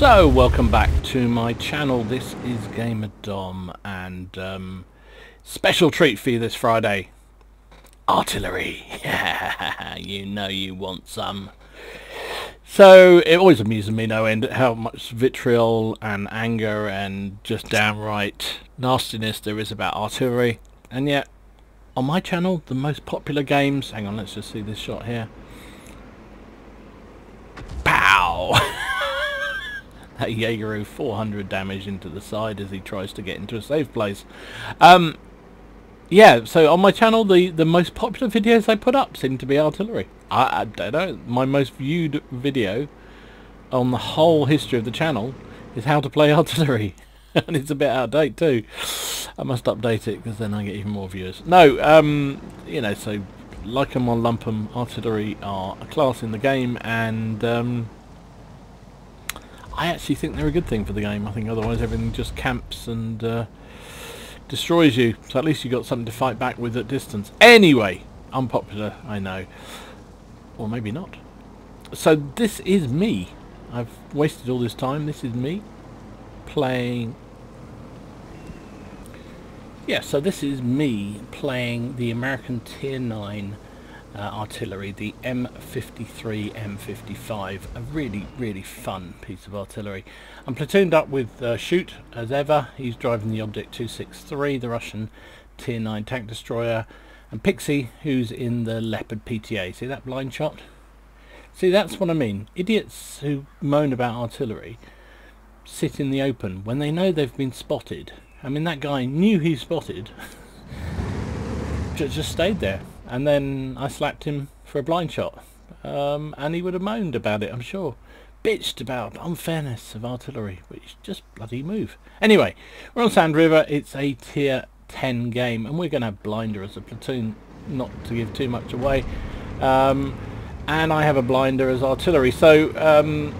So, welcome back to my channel. This is Gamer Dom, and special treat for you this Friday. Artillery. Yeah, you know you want some. So, it always amuses me no end how much vitriol and anger and just downright nastiness there is about artillery. And yet, on my channel, the most popular games... Hang on, let's just see this shot here. Pow! That Jaegeru 400 damage into the side as he tries to get into a safe place. Yeah, so on my channel the most popular videos I put up seem to be artillery. I don't know, my most viewed video on the whole history of the channel is how to play artillery. And it's a bit out of date too. I must update it because then I get even more viewers. No, you know, so like 'em or lump 'em, artillery are a class in the game, and I actually think they're a good thing for the game. I think otherwise everything just camps and destroys you. So at least you got something to fight back with at distance. Anyway, unpopular, I know. Or maybe not. So this is me. I've wasted all this time. This is me playing... Yeah, so this is me playing the American Tier 9 artillery, the M53, M55, a really fun piece of artillery. I'm platooned up with Shoot as ever. He's driving the Object 263, the Russian Tier 9 tank destroyer, and Pixie, who's in the Leopard PTA. See that blind shot? See, that's what I mean. Idiots who moan about artillery sit in the open when they know they've been spotted. I mean, that guy knew he spotted, just stayed there. And then I slapped him for a blind shot, and he would have moaned about it, I'm sure. Bitched about unfairness of artillery, which just bloody move. Anyway, we're on Sand River. It's a tier 10 game, and we're going to have blinder as a platoon, not to give too much away. And I have a blinder as artillery. So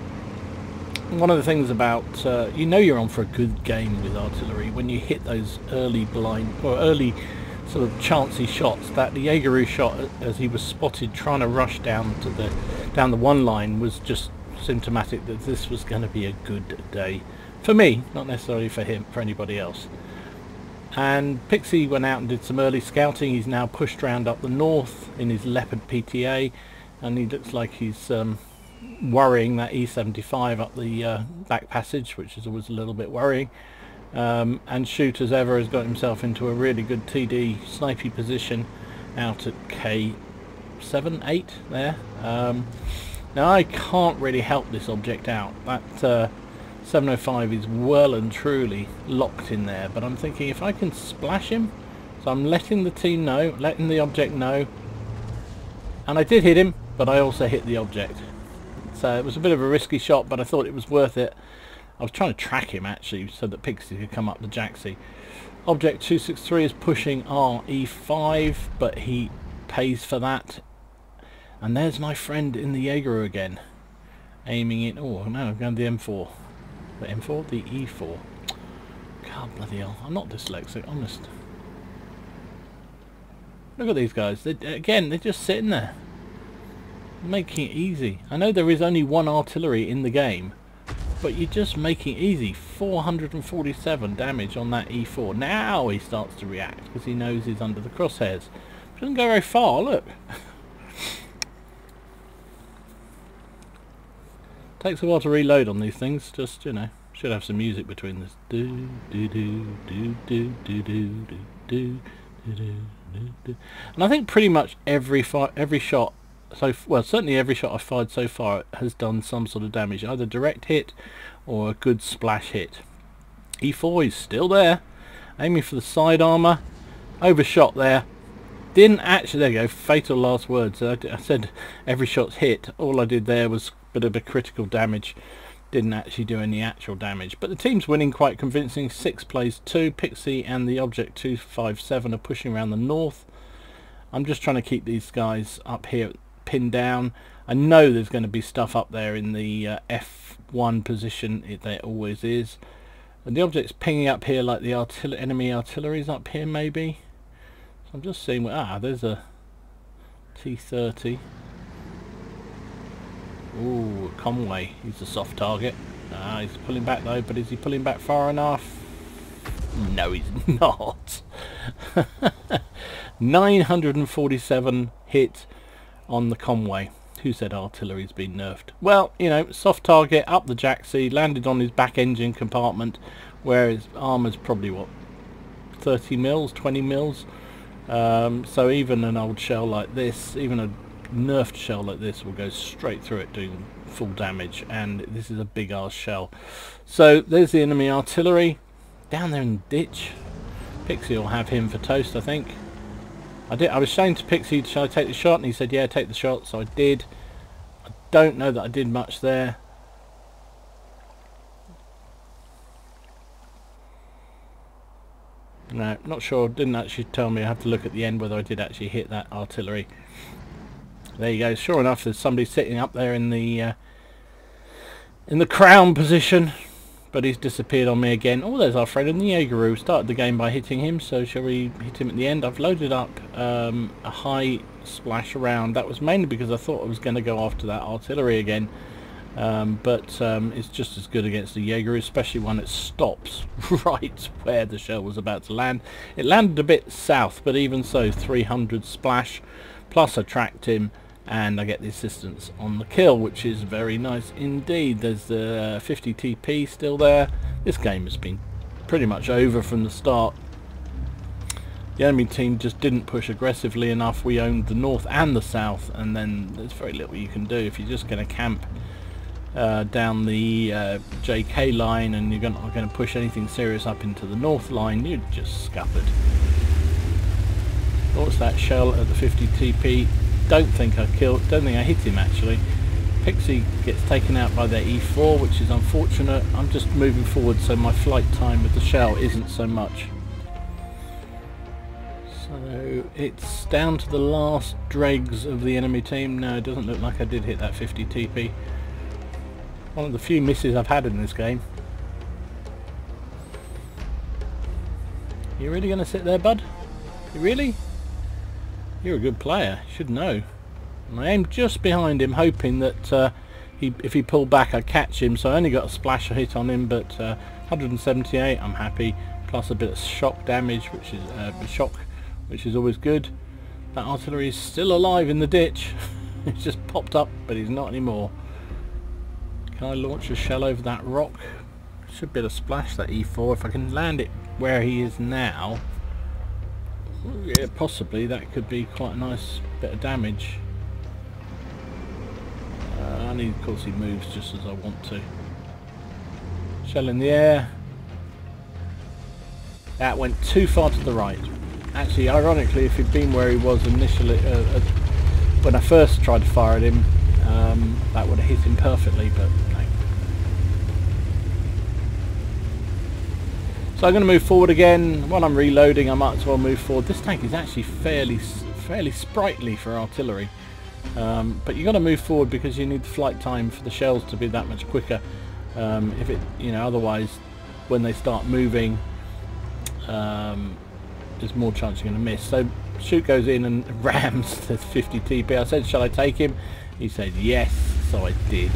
one of the things about you know you're on for a good game with artillery when you hit those early blind or early sort of chancy shots. That the Jaegeru shot as he was spotted trying to rush down the one line was just symptomatic that this was going to be a good day for me, not necessarily for him, for anybody else. And Pixie went out and did some early scouting. He's now pushed round up the north in his Leopard PTA, and he looks like he's worrying that E75 up the back passage, which is always a little bit worrying. And Shoot as ever has got himself into a really good TD snipey position out at K7, 8 there. Now I can't really help this object out. That 705 is well and truly locked in there, but I'm thinking if I can splash him, so I'm letting the team know, letting the object know, and I did hit him, but I also hit the object. So it was a bit of a risky shot, but I thought it was worth it. I was trying to track him actually so that Pixie could come up the Jaxie. Object 263 is pushing RE5, but he pays for that. And there's my friend in the Jaegeru again, aiming it. Oh no, I'm going the M4. The M4? The E4. God bloody hell, I'm not dyslexic, honest. Look at these guys. Again, they're just sitting there, making it easy. I know there is only one artillery in the game, but you're just making it easy. 447 damage on that E4. Now he starts to react because he knows he's under the crosshairs. Doesn't go very far, look. Takes a while to reload on these things. Just, you know, should have some music between this. Do do do do do do do do do do do. And I think pretty much every shot, well, certainly every shot I've fired so far has done some sort of damage, either direct hit or a good splash hit. E4 is still there, aiming for the side armour, overshot there. Didn't actually, there you go, fatal last words. I said every shot's hit. All I did there was a bit of a critical damage. Didn't actually do any actual damage. But the team's winning quite convincing. 6 plays 2. Pixie and the Object 257 are pushing around the north. I'm just trying to keep these guys up here pinned down. I know there's going to be stuff up there in the F1 position. There always is. And the Object's pinging up here like the enemy artillery's up here maybe. So I'm just seeing, there's a T30. Ooh, Conway, he's a soft target. He's pulling back though, but is he pulling back far enough? No, he's not. 947 hit on the Conway. Who said artillery's been nerfed? Well, you know, soft target, up the jacksie, landed on his back engine compartment, where his armour's probably, what, 30 mils, 20 mils? So even an old shell like this, even a nerfed shell like this will go straight through it doing full damage, and this is a big ass shell. So there's the enemy artillery down there in the ditch. Pixie will have him for toast, I think. I was saying to Pixie, shall I take the shot? And he said, yeah, take the shot, so I did. I don't know that I did much there. No, not sure. Didn't actually tell me. I have to look at the end whether I did actually hit that artillery. There you go. Sure enough, there's somebody sitting up there in the crown position, but he's disappeared on me again. Oh, there's our friend in the Jaegeru. Started the game by hitting him, so shall we hit him at the end? I've loaded up a high splash round. That was mainly because I thought I was going to go after that artillery again, but it's just as good against the Jaegeru, especially when it stops right where the shell was about to land. It landed a bit south, but even so, 300 splash, plus I tracked him, and I get the assistance on the kill, which is very nice indeed. There's the 50 TP still there. This game has been pretty much over from the start. The enemy team just didn't push aggressively enough. We owned the north and the south, and then there's very little you can do if you're just going to camp down the JK line and you're not going to push anything serious up into the north line. You're just scuppered. What's that shell at the 50 TP? Don't think I hit him actually. Pixie gets taken out by their E4, which is unfortunate. I'm just moving forward so my flight time with the shell isn't so much. So it's down to the last dregs of the enemy team. No, it doesn't look like I did hit that 50 TP. One of the few misses I've had in this game. You really going to sit there, bud? You really? You're a good player, you should know. And I aimed just behind him, hoping that if he pulled back I'd catch him, so I only got a splash hit on him, but 178, I'm happy, plus a bit of shock damage, which is which is always good. That artillery is still alive in the ditch. It's just popped up, but he's not anymore. Can I launch a shell over that rock? Should be able to splash that E4 if I can land it where he is now. Yeah, possibly that could be quite a nice bit of damage. Of course he moves just as I want to. Shell in the air. That went too far to the right. Actually, ironically, if he'd been where he was initially, when I first tried to fire at him, that would have hit him perfectly, but no. So I'm going to move forward again. While I'm reloading, I might as well move forward. This tank is actually fairly sprightly for artillery, but you've got to move forward because you need the flight time for the shells to be that much quicker. If it, otherwise, when they start moving, there's more chance you're going to miss. So shoot goes in and rams the 50 TP. I said, shall I take him? He said yes, so I did,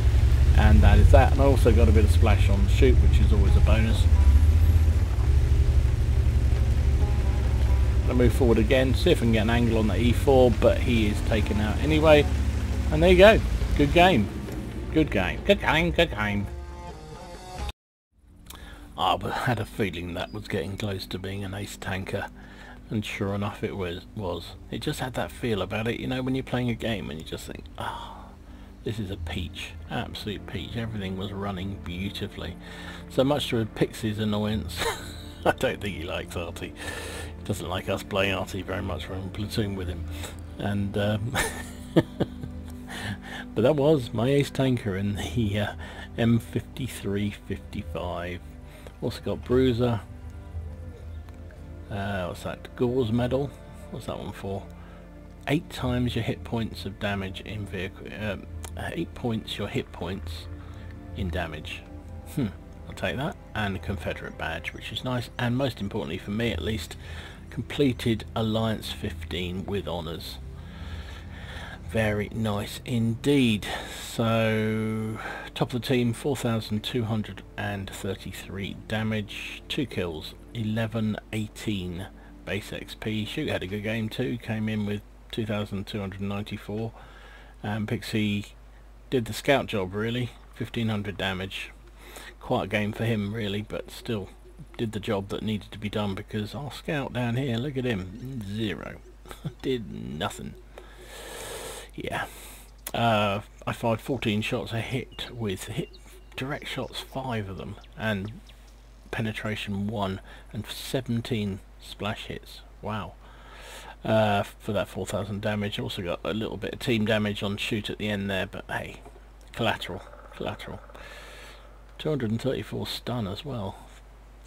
and that is that. And I also got a bit of splash on the shoot, which is always a bonus. I move forward again, see if I can get an angle on the E4, but he is taken out anyway. And there you go. Good game. Good game. Good game. Good game. I had a feeling that was getting close to being an ace tanker, and sure enough it was. It just had that feel about it, when you're playing a game and you just think, this is a peach, absolute peach. Everything was running beautifully. So much to Pixie's annoyance. I don't think he likes Arty. He doesn't like us playing Arty very much. We're in platoon with him, and but that was my ace tanker in the M5355. Also got Bruiser. What's that? Gauze medal. What's that one for? 8 times your hit points of damage in vehicle. 8 points your hit points in damage. I'll take that. And a Confederate badge, which is nice. And most importantly for me, at least, completed Alliance 15 with honours. Very nice indeed. So top of the team, 4,233 damage, 2 kills, 1118 base XP. Shoot had a good game too, came in with 2,294. Pixie did the scout job really, 1,500 damage. Quite a game for him really, but still did the job that needed to be done, because our scout down here, look at him, 0. Did nothing. Yeah, I fired 14 shots a hit with direct shots, 5 of them, and penetration 1, and 17 splash hits. Wow. For that 4,000 damage. Also got a little bit of team damage on shoot at the end there, but hey, collateral. 234 stun as well.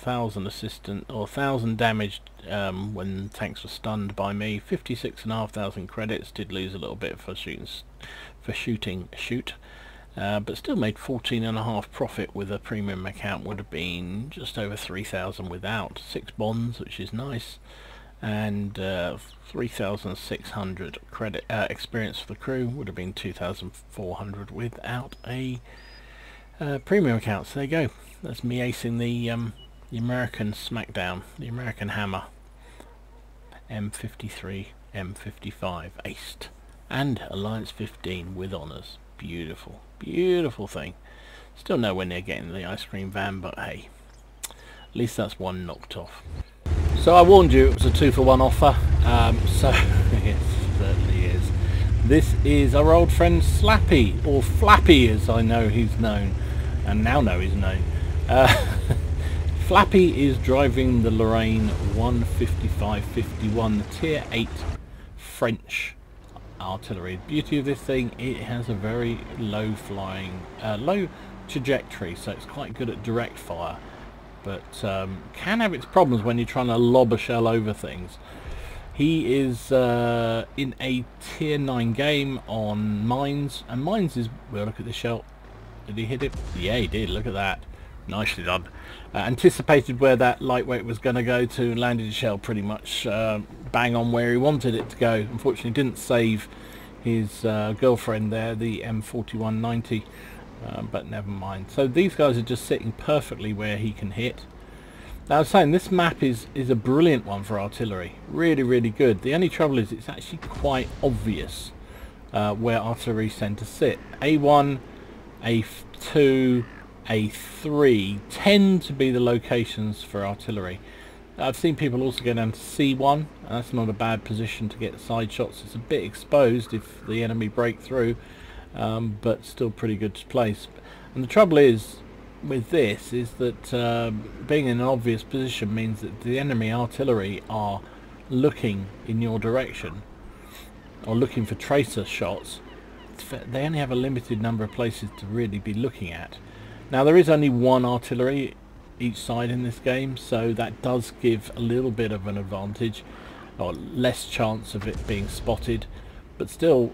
1,000 assistant, or 1,000 damage when tanks were stunned by me. 56,500 credits. Did lose a little bit for shooting shoot, but still made 14.5 profit with a premium account. Would have been just over 3,000 without. 6 bonds, which is nice, and 3,600 credit experience for the crew. Would have been 2,400 without a premium account. So there you go. That's me acing the American Smackdown, the American Hammer. M53, M55 aced, and Alliance 15 with honours. Beautiful, beautiful thing. Still nowhere near getting the ice cream van, but hey, at least that's one knocked off. So I warned you it was a 2-for-1 offer. So yes, certainly is. This is our old friend Slappy, or Flappy as I know he's known, and now know he's known. Flappy is driving the Lorraine 155-51, the tier 8 French artillery. The beauty of this thing, it has a very low trajectory, so it's quite good at direct fire, but can have its problems when you're trying to lob a shell over things. He is in a tier 9 game on mines, and mines is, well, look at the shell. Did he hit it? Yeah, he did. Look at that. Nicely done. Anticipated where that lightweight was going to go to, landed a shell pretty much bang on where he wanted it to go. Unfortunately didn't save his girlfriend there, the M4190, but never mind. So these guys are just sitting perfectly where he can hit. Now I was saying, this map is a brilliant one for artillery. Really, really good. The only trouble is it's actually quite obvious where artillery tend to sit. A1, A2, A3 tend to be the locations for artillery. I've seen people also go down to C1, and that's not a bad position to get side shots. It's a bit exposed if the enemy break through, but still pretty good place. And the trouble is with this is that being in an obvious position means that the enemy artillery are looking in your direction, or looking for tracer shots. They only have a limited number of places to really be looking at. Now there is only one artillery each side in this game, so that does give a little bit of an advantage, or less chance of it being spotted, but still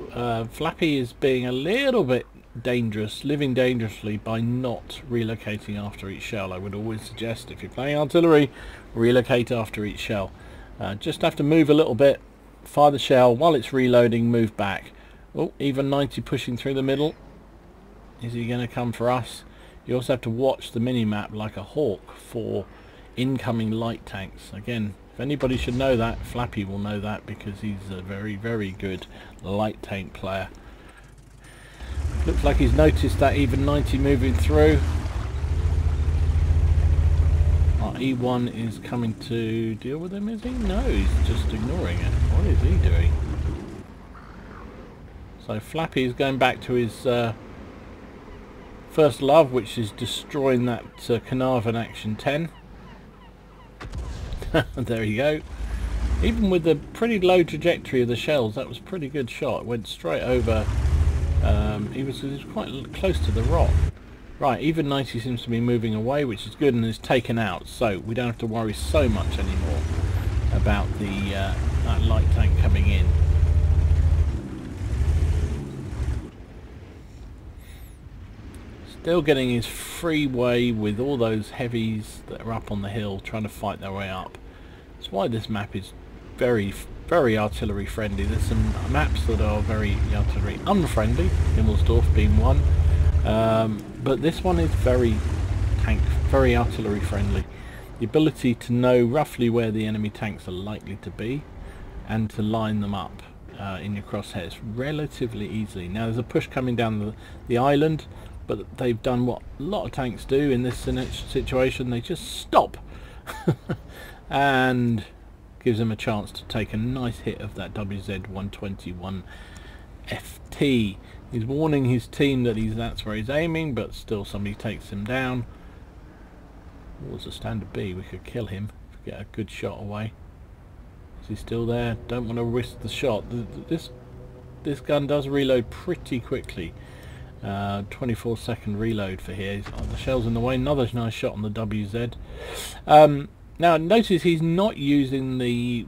Flappy is being a little bit dangerous, living dangerously by not relocating after each shell. I would always suggest, if you're playing artillery, relocate after each shell. Just have to move a little bit, fire the shell while it's reloading, move back. Oh, even 90 pushing through the middle. Is he going to come for us? You also have to watch the mini-map like a hawk for incoming light tanks. Again, if anybody should know that, Flappy will know that, because he's a very, very good light tank player. Looks like he's noticed that even 90 moving through. Our E1 is coming to deal with him, is he? No, he's just ignoring it. What is he doing? So Flappy is going back to his first love, which is destroying that Carnarvon Action 10. There you go. Even with the pretty low trajectory of the shells, that was a pretty good shot. Went straight over. He was quite close to the rock. Right, even 90 seems to be moving away, which is good, and is taken out, so we don't have to worry so much anymore about the that light tank coming in. Still getting his free way with all those heavies that are up on the hill trying to fight their way up. That's why this map is very, very artillery friendly. There's some maps that are very artillery unfriendly, Himmelsdorf being one, but this one is very artillery friendly. The ability to know roughly where the enemy tanks are likely to be and to line them up in your crosshairs relatively easily. Now there's a push coming down the island, but they've done what a lot of tanks do in this situation. They just stop and gives them a chance to take a nice hit of that WZ-121 FT. He's warning his team that that's where he's aiming, but still somebody takes him down. What's a standard B? We could kill him if we get a good shot away. Is he still there? Don't want to risk the shot. This gun does reload pretty quickly. 24-second reload for here. The shell's in the way. Another nice shot on the WZ. Now notice he's not using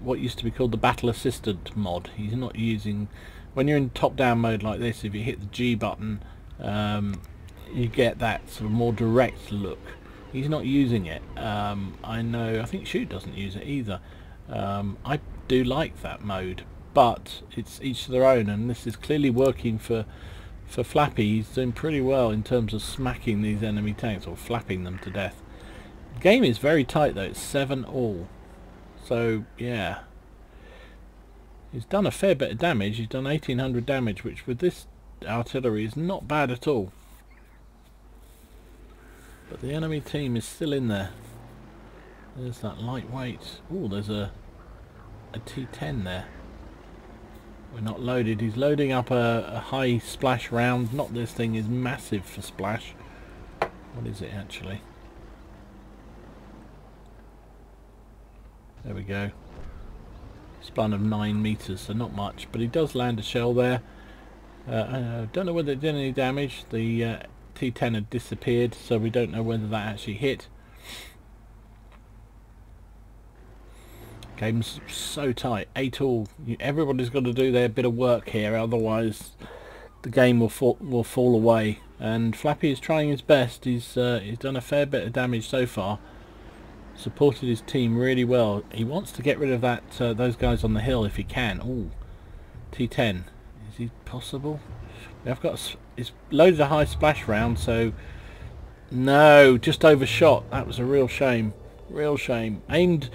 what used to be called the battle assistant mod. He's not using, when you're in top down mode like this, if you hit the G button, you get that sort of more direct look. He's not using it. I think Shoot doesn't use it either. I do like that mode, but it's each to their own, and this is clearly working for Flappy. He's doing pretty well in terms of smacking these enemy tanks or flapping them to death. The game is very tight though. It's 7-all, so yeah, he's done a fair bit of damage. He's done 1800 damage, which with this artillery is not bad at all. But the enemy team is still in there. There's that lightweight. Oh, there's a T10 there. We're not loaded. He's loading up a high splash round. Not this thing is massive for splash. What is it actually? There we go. Span of 9 meters, so not much. But he does land a shell there. I don't know whether it did any damage. The T10 had disappeared, so we don't know whether that actually hit. Game's so tight, 8-all. Everybody's got to do their bit of work here, otherwise the game will fall away. And Flappy is trying his best. He's done a fair bit of damage so far. Supported his team really well. He wants to get rid of that those guys on the hill if he can. Oh, T10. Is he possible? I've got. It's loaded a high splash round, so no, just overshot. That was a real shame. Real shame. Aimed.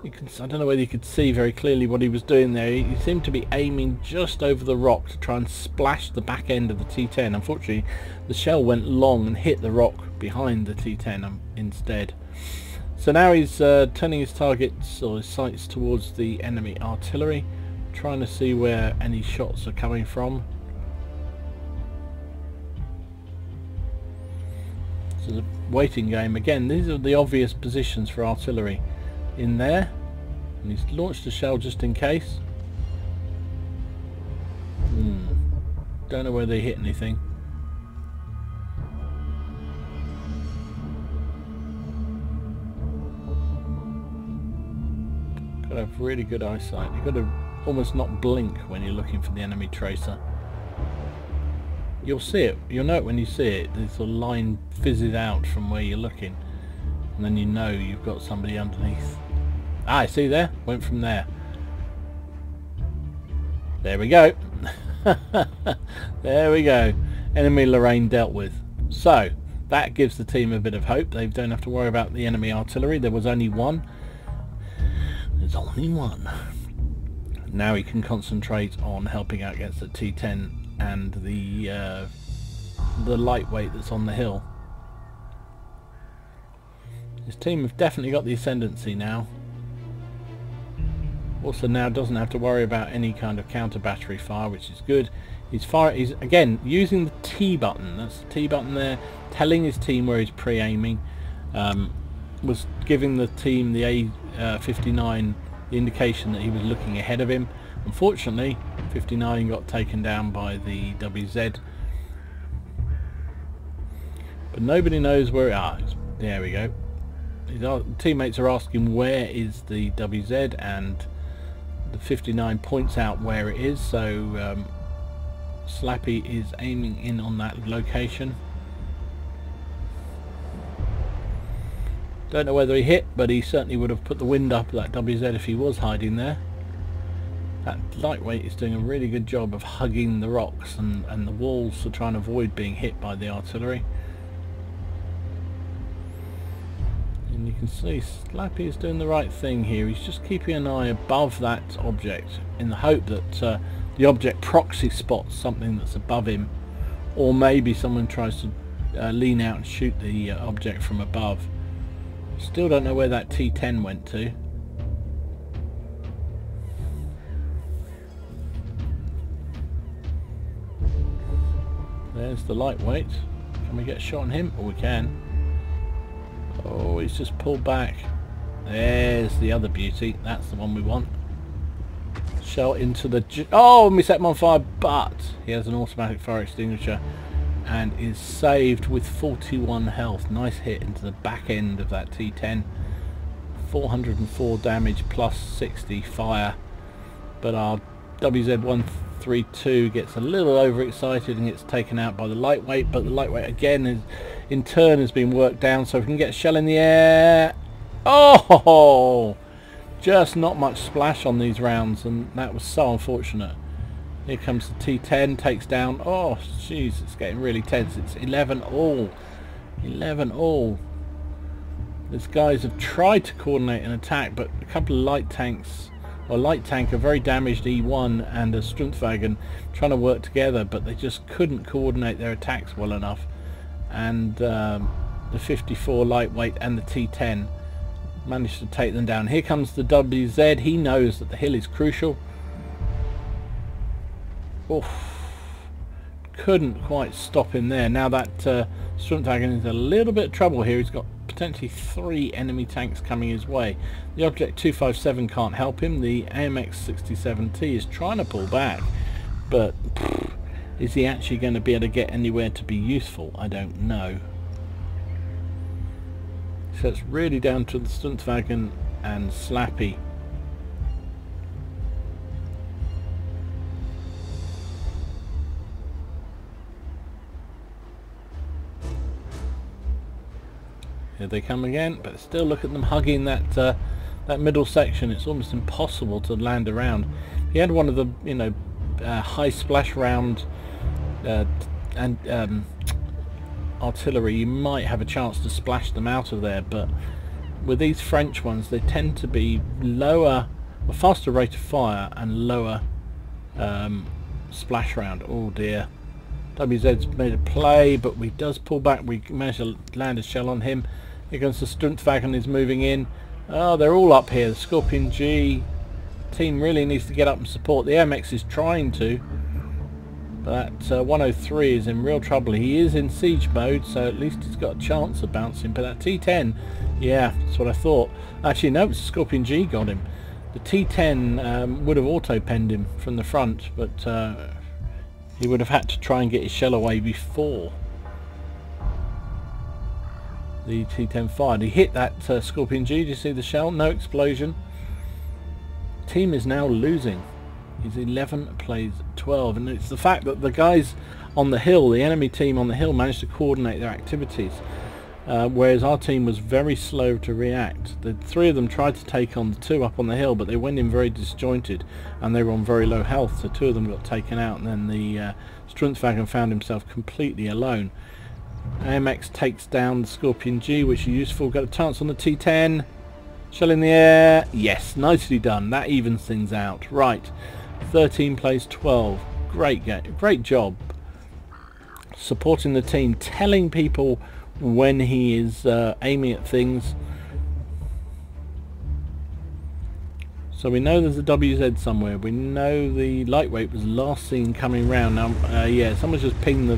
I don't know whether you could see very clearly what he was doing there. He seemed to be aiming just over the rock to try and splash the back end of the T10. Unfortunately, the shell went long and hit the rock behind the T10 instead. So now he's turning his targets or his sights towards the enemy artillery, trying to see where any shots are coming from. This is a waiting game. Again, these are the obvious positions for artillery. In there, and he's launched a shell just in case. Don't know whether they hit anything. Gotta have really good eyesight. You've got to almost not blink when you're looking for the enemy tracer. You'll see it, you'll know it when you see it. This little line fizzes out from where you're looking, and then you know you've got somebody underneath. Ah, see there? Went from there. There we go. There we go. Enemy Lorraine dealt with. So, that gives the team a bit of hope. They don't have to worry about the enemy artillery. There was only one. There's only one. Now he can concentrate on helping out against the T10 and the lightweight that's on the hill. His team have definitely got the ascendancy now. Also now doesn't have to worry about any kind of counter battery fire, which is good. He's again using the T button. That's the T button there, telling his team where he's pre-aiming. Was giving the team the A59 the indication that he was looking ahead of him. Unfortunately, 59 got taken down by the WZ, but nobody knows where it is. There we go. His teammates are asking where is the WZ, and the 59 points out where it is, so Slappy is aiming in on that location. Don't know whether he hit, but he certainly would have put the wind up that WZ if he was hiding there. That lightweight is doing a really good job of hugging the rocks and the walls to try and avoid being hit by the artillery. And you can see Slappy is doing the right thing here. He's just keeping an eye above that object in the hope that the object proxy spots something that's above him, or maybe someone tries to lean out and shoot the object from above. Still don't know where that T10 went to. There's the lightweight. Can we get a shot on him? Oh, we can. Oh, he's just pulled back. There's the other beauty. That's the one we want. Shell into the... Oh, we set him on fire, but he has an automatic fire extinguisher and is saved with 41 health. Nice hit into the back end of that T10. 404 damage plus 60 fire. But our WZ-132 gets a little overexcited and gets taken out by the lightweight, but the lightweight again is in turn has been worked down, so we can get a shell in the air. Oh, just not much splash on these rounds, and that was so unfortunate. Here comes the T10, takes down. Oh jeez, it's getting really tense. It's 11 all. 11 all. These guys have tried to coordinate an attack, but a couple of light tanks, or light tank, a very damaged E1 and a Struntwagen trying to work together, but they just couldn't coordinate their attacks well enough. And the 54 lightweight and the T10 managed to take them down. Here comes the WZ. He knows that the hill is crucial. Oof. Couldn't quite stop him there. Now that Struntwagen is in a little bit of trouble here. He's got potentially 3 enemy tanks coming his way. The Object 257 can't help him. The AMX 67T is trying to pull back, but is he actually going to be able to get anywhere to be useful? I don't know. So it's really down to the Struntwagen and Slappy. Here they come again, but still look at them hugging that that middle section. It's almost impossible to land around. He had one of the, you know, high splash round artillery. You might have a chance to splash them out of there, but with these French ones, they tend to be lower, a faster rate of fire and lower splash round. Oh dear. WZ's made a play, but we does pull back. We managed to land a shell on him. Here comes the Struntwagen is moving in. Oh, they're all up here. The Scorpion G team really needs to get up and support. The MX is trying to, but 103 is in real trouble. He is in siege mode, so at least he's got a chance of bouncing. But that T10, yeah, that's what I thought. Actually, no, it's the Scorpion G got him. The T10 would have auto-penned him from the front, but he would have had to try and get his shell away before the T10 fired. He hit that Scorpion G. Did you see the shell? No explosion. Team is now losing. He's 11 plays 12, and it's the fact that the guys on the hill, the enemy team on the hill, managed to coordinate their activities, whereas our team was very slow to react. The 3 of them tried to take on the 2 up on the hill, but they went in very disjointed and they were on very low health, so 2 of them got taken out, and then the Struntwagen found himself completely alone. AMX takes down the Scorpion G, which is useful. Got a chance on the T10. Shell in the air. Yes, nicely done. That evens things out. Right, 13 plays 12. Great game. Great job supporting the team, telling people when he is aiming at things. So we know there's a WZ somewhere. We know the lightweight was last seen coming round. Now, yeah, someone's just pinged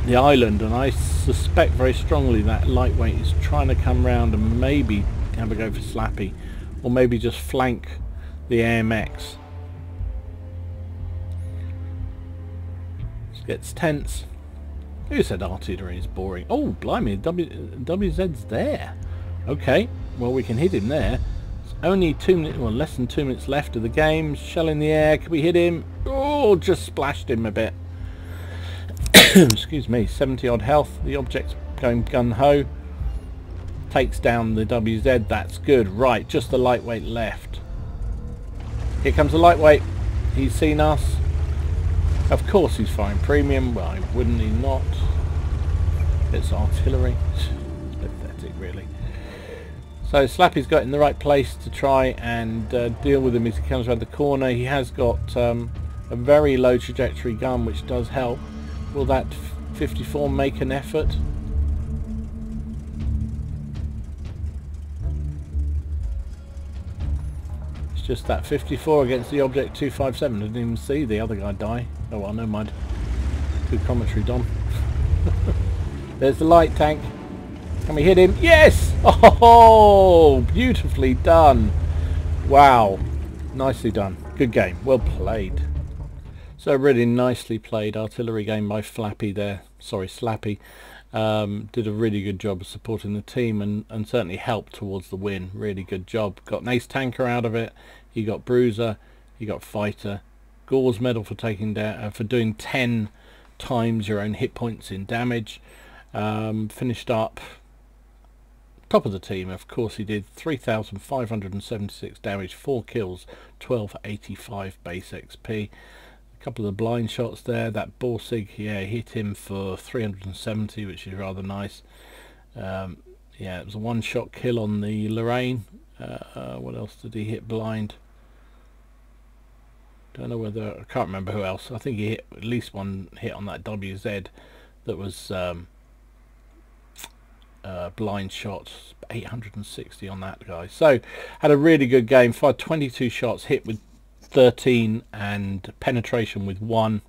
the island, and I suspect very strongly that lightweight is trying to come round and maybe have a go for Slappy, or maybe just flank the AMX. It gets tense. Who said artillery is boring? Oh, blimey, WZ's there. Okay, well, we can hit him there. It's only 2 minutes, well, less than 2 minutes left of the game. Shell in the air. Can we hit him? Oh, just splashed him a bit. Excuse me. 70 odd health. The object's going gun-ho. Takes down the WZ. That's good. Right, just the lightweight left. Here comes the lightweight. He's seen us. Of course he's firing premium. Why wouldn't he not? It's artillery. It's pathetic, really. So Slappy's got in the right place to try and deal with him as he comes around the corner. He has got a very low trajectory gun, which does help. Will that 54 make an effort? It's just that 54 against the object 257. Didn't even see the other guy die. Oh well, never mind. Good commentary, Dom. There's the light tank. Can we hit him? Yes! Oh, beautifully done. Wow. Nicely done. Good game. Well played. So really nicely played artillery game by Flappy there. Sorry, Slappy. Did a really good job of supporting the team and certainly helped towards the win. Really good job. Got an ace tanker out of it. He got bruiser. He got fighter. Gauze medal for taking down for doing 10 times your own hit points in damage. Finished up top of the team. Of course he did. 3,576 damage, 4 kills, 1285 base XP. A couple of the blind shots there. That Borsig, yeah, hit him for 370, which is rather nice. Yeah, it was a one-shot kill on the Lorraine. What else did he hit blind? Don't know whether, I can't remember who else. I think he hit at least one hit on that WZ that was blind shot. 860 on that guy. So had a really good game. Fired 22 shots, hit with 13 and penetration with 1.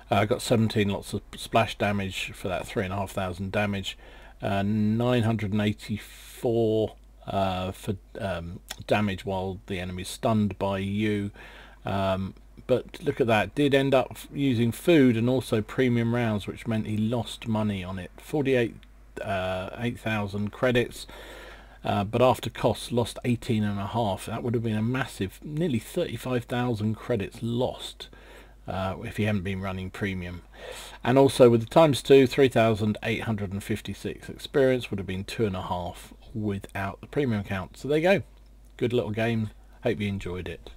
Got 17 lots of splash damage for that 3,500 damage. 984 for damage while the enemy's stunned by you. But look at that, did end up using food and also premium rounds, which meant he lost money on it. 8,000 credits, but after costs lost 18.5. That would have been a massive, nearly 35,000 credits lost if he hadn't been running premium. And also with the ×2, 3,856 experience would have been 2.5 without the premium account. So there you go, good little game. Hope you enjoyed it.